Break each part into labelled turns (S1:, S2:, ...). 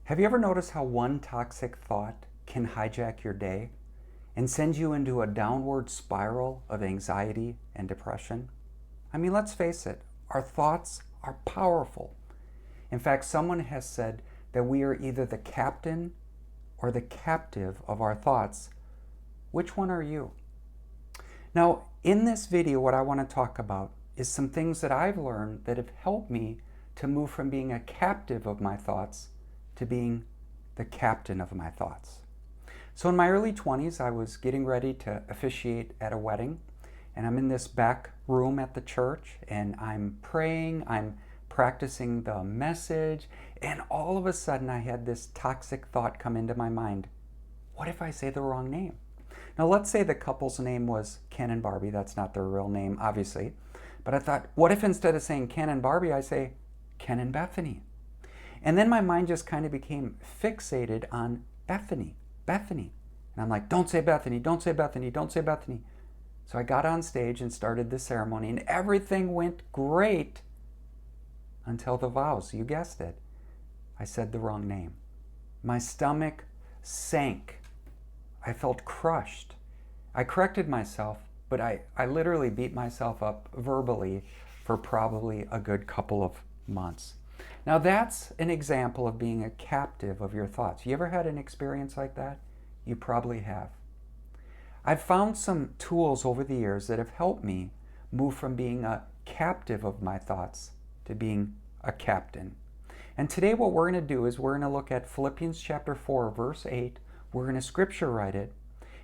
S1: Have you ever noticed how one toxic thought can hijack your day and send you into a downward spiral of anxiety and depression? I mean, let's face it, our thoughts are powerful. In fact, someone has said that we are either the captain or the captive of our thoughts. Which one are you? Now, in this video, what I want to talk about is some things that I've learned that have helped me to move from being a captive of my thoughts to being the captain of my thoughts. So in my early 20s, I was getting ready to officiate at a wedding, and I'm in this back room at the church, and I'm praying, I'm practicing the message, and all of a sudden I had this toxic thought come into my mind. What if I say the wrong name? Now let's say the couple's name was Ken and Barbie. That's not their real name, obviously. But I thought, what if instead of saying Ken and Barbie, I say Ken and Bethany? And then my mind just kind of became fixated on Bethany. And I'm like, don't say Bethany, don't say Bethany, don't say Bethany. So I got on stage and started the ceremony, and everything went great until the vows. You guessed it. I said the wrong name. My stomach sank. I felt crushed. I corrected myself, but I literally beat myself up verbally for probably a good couple of months. Now that's an example of being a captive of your thoughts. You ever had an experience like that? You probably have. I've found some tools over the years that have helped me move from being a captive of my thoughts to being a captain. And today what we're going to do is we're going to look at Philippians chapter 4, verse 8. We're going to scripture write it,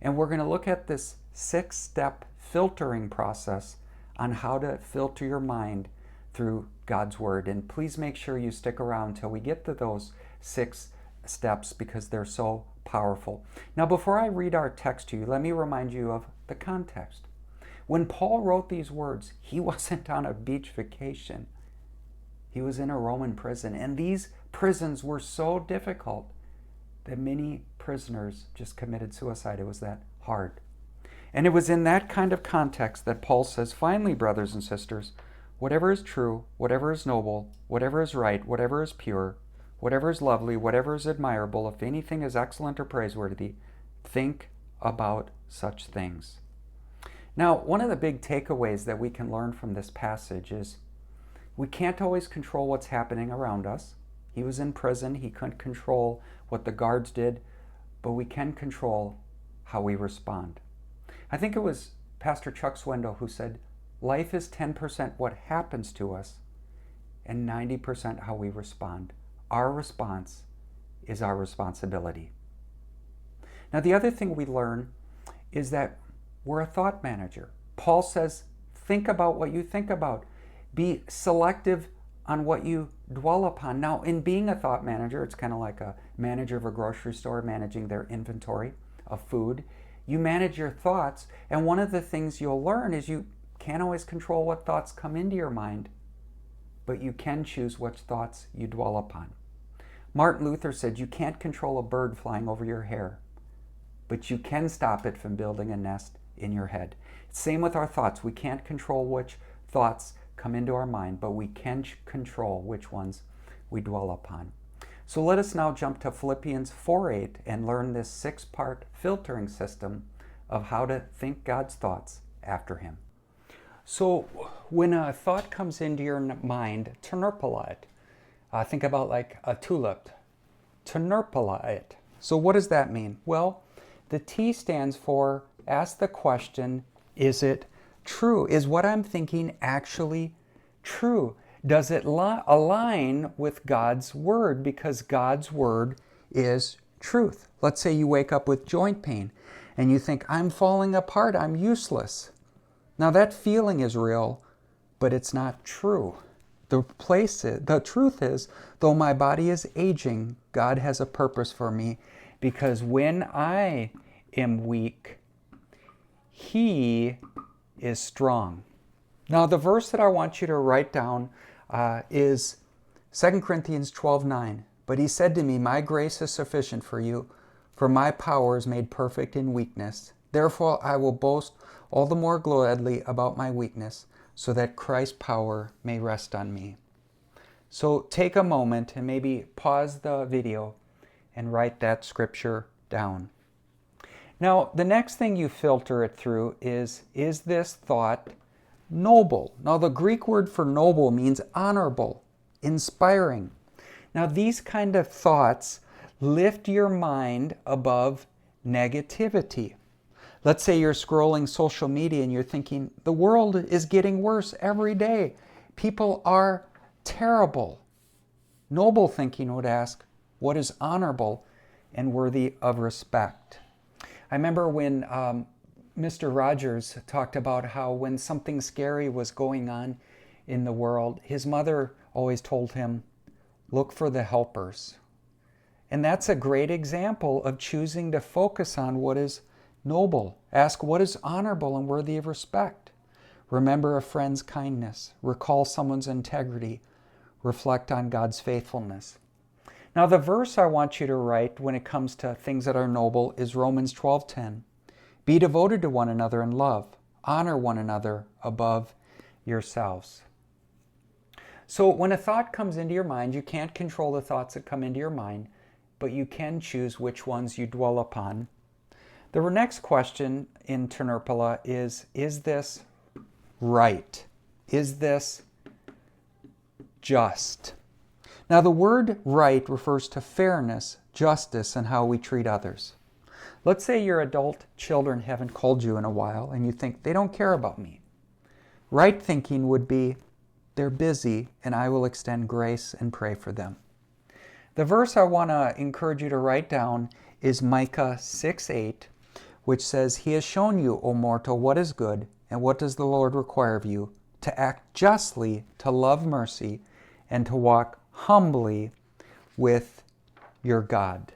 S1: and we're going to look at this 6-step filtering process on how to filter your mind through God's Word. And please make sure you stick around till we get to those 6 steps because they're so powerful. Now, before I read our text to you, let me remind you of the context. When Paul wrote these words, he wasn't on a beach vacation. He was in a Roman prison, and these prisons were so difficult that many prisoners just committed suicide. It was that hard. And it was in that kind of context that Paul says, finally, brothers and sisters, whatever is true, whatever is noble, whatever is right, whatever is pure, whatever is lovely, whatever is admirable, if anything is excellent or praiseworthy, think about such things. Now, one of the big takeaways that we can learn from this passage is we can't always control what's happening around us. He was in prison. He couldn't control what the guards did, but we can control how we respond. I think it was Pastor Chuck Swindoll who said, life is 10% what happens to us and 90% how we respond. Our response is our responsibility. Now, the other thing we learn is that we're a thought manager. Paul says, think about what you think about. Be selective on what you dwell upon. Now, in being a thought manager, it's kind of like a manager of a grocery store managing their inventory of food. You manage your thoughts, and one of the things you'll learn is you can't always control what thoughts come into your mind, but you can choose which thoughts you dwell upon. Martin Luther said you can't control a bird flying over your hair, but you can stop it from building a nest in your head. Same with our thoughts. We can't control which thoughts come into our mind, but we can control which ones we dwell upon. So let us now jump to Philippians 4:8 and learn this 6-part filtering system of how to think God's thoughts after Him. So when a thought comes into your mind, TNR-PLA it. Think about like a tulip. TNR-PLA it. So what does that mean? Well, the T stands for ask the question, is it true? Is what I'm thinking actually true? Does it align with God's Word? Because God's Word is truth. Let's say you wake up with joint pain and you think, I'm falling apart, I'm useless. Now that feeling is real, but it's not true. The truth is, though my body is aging, God has a purpose for me, because when I am weak, He is strong. Now the verse that I want you to write down is 2 Corinthians 12:9. But He said to me, my grace is sufficient for you, for my power is made perfect in weakness. Therefore I will boast all the more gladly about my weakness, so that Christ's power may rest on me. So take a moment and maybe pause the video and write that scripture down. Now, the next thing you filter it through is this thought noble? Now, the Greek word for noble means honorable, inspiring. Now, these kind of thoughts lift your mind above negativity. Let's say you're scrolling social media and you're thinking, the world is getting worse every day. People are terrible. Noble thinking would ask, what is honorable and worthy of respect? I remember when Mr. Rogers talked about how when something scary was going on in the world, his mother always told him, look for the helpers. And that's a great example of choosing to focus on what is noble. Ask what is honorable and worthy of respect. Remember a friend's kindness. Recall someone's integrity. Reflect on God's faithfulness. Now, the verse I want you to write when it comes to things that are noble is Romans 12:10. Be devoted to one another in love. Honor one another above yourselves. So when a thought comes into your mind, you can't control the thoughts that come into your mind, but you can choose which ones you dwell upon. The next question in TNR-PLA is this right? Is this just? Now, the word right refers to fairness, justice, and how we treat others. Let's say your adult children haven't called you in a while and you think they don't care about me. Right thinking would be, they're busy and I will extend grace and pray for them. The verse I want to encourage you to write down is Micah 6:8, which says, He has shown you, O mortal, what is good, and what does the Lord require of you? To act justly, to love mercy, and to walk humbly with your God.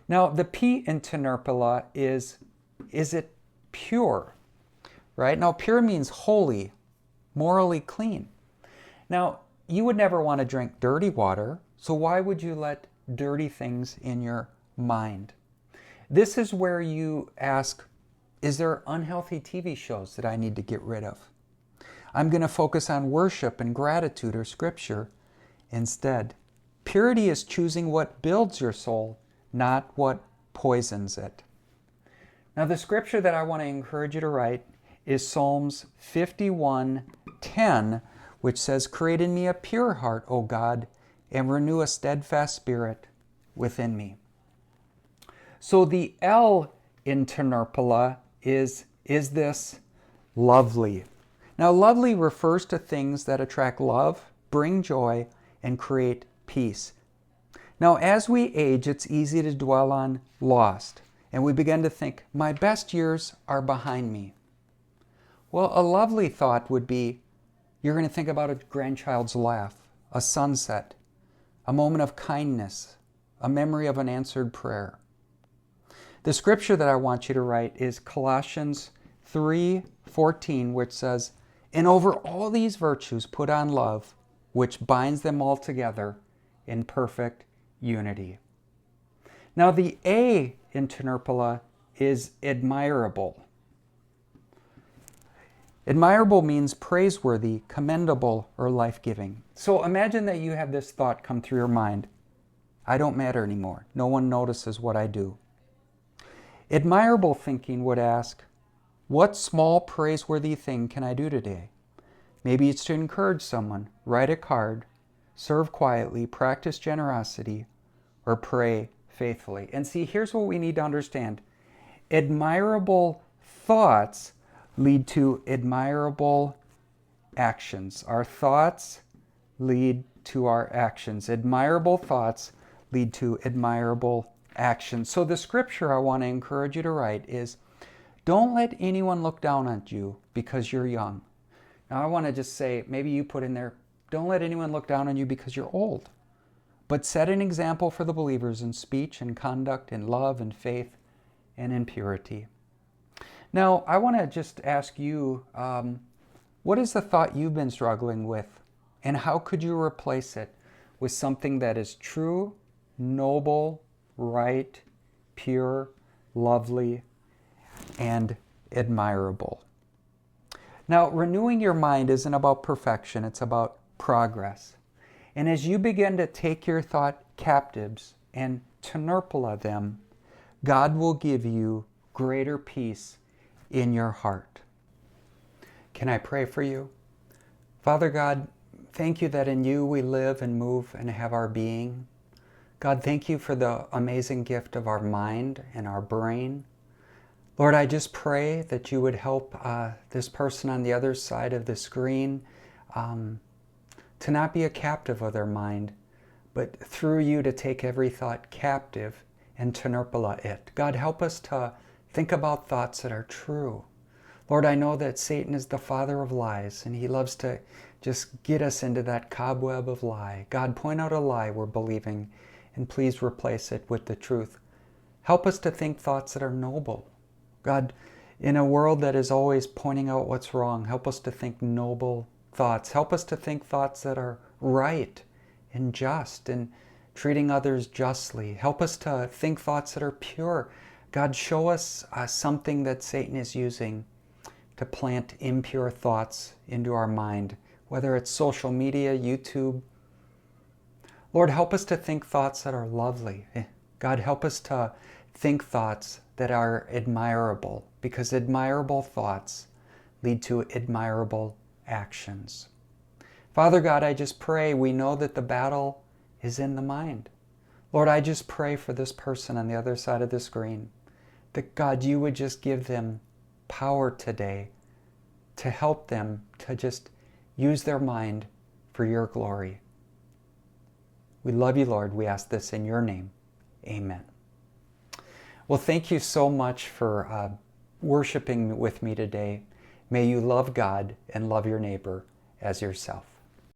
S1: Now, the P in TNR-PLA is it pure? Right? Now, pure means holy, morally clean. Now, you would never want to drink dirty water, so why would you let dirty things in your mind? This is where you ask, is there unhealthy TV shows that I need to get rid of? I'm going to focus on worship and gratitude or scripture instead. Purity is choosing what builds your soul, not what poisons it. Now, the scripture that I want to encourage you to write is Psalms 51:10, which says, Create in me a pure heart, O God, and renew a steadfast spirit within me. So the L in TNR-PLA is this lovely? Now, lovely refers to things that attract love, bring joy, and create peace. Now, as we age, it's easy to dwell on lost, and we begin to think, my best years are behind me. Well, a lovely thought would be, you're going to think about a grandchild's laugh, a sunset, a moment of kindness, a memory of an answered prayer. The scripture that I want you to write is Colossians 3:14, which says, And over all these virtues put on love, which binds them all together in perfect unity. Now, the A in TNR-PLA is admirable. Admirable means praiseworthy, commendable, or life-giving. So imagine that you have this thought come through your mind. I don't matter anymore. No one notices what I do. Admirable thinking would ask, what small praiseworthy thing can I do today? Maybe it's to encourage someone, write a card, serve quietly, practice generosity, or pray faithfully. And see, here's what we need to understand. Admirable thoughts lead to admirable actions. Our thoughts lead to our actions. Admirable thoughts lead to admirable actions. So the scripture I want to encourage you to write is, don't let anyone look down on you because you're young. Now I want to just say, maybe you put in there, don't let anyone look down on you because you're old. But set an example for the believers in speech and conduct, in love and faith, and in purity. Now, I want to just ask you, what is the thought you've been struggling with? And how could you replace it with something that is true, noble, right, pure, lovely, and admirable? Now, renewing your mind isn't about perfection, it's about progress. And as you begin to take your thought captives and TNR-PLA them, God will give you greater peace in your heart. Can I pray for you? Father God, thank you that in you we live and move and have our being. God, thank you for the amazing gift of our mind and our brain. Lord, I just pray that you would help this person on the other side of the screen to not be a captive of their mind, but through you to take every thought captive and TNR-PLA it. God, help us to think about thoughts that are true. Lord, I know that Satan is the father of lies, and he loves to just get us into that cobweb of lie. God, point out a lie we're believing, and please replace it with the truth. Help us to think thoughts that are noble. God, in a world that is always pointing out what's wrong, help us to think noble thoughts. Help us to think thoughts that are right and just and treating others justly. Help us to think thoughts that are pure. God, show us something that Satan is using to plant impure thoughts into our mind, whether it's social media, YouTube. Lord, help us to think thoughts that are lovely. God, help us to think thoughts that are admirable, because admirable thoughts lead to admirable actions. Father God, I just pray, we know that the battle is in the mind. Lord, I just pray for this person on the other side of the screen, that God, you would just give them power today to help them to just use their mind for your glory. We love you, Lord. We ask this in your name. Amen. Well, thank you so much for worshiping with me today. May you love God and love your neighbor as yourself.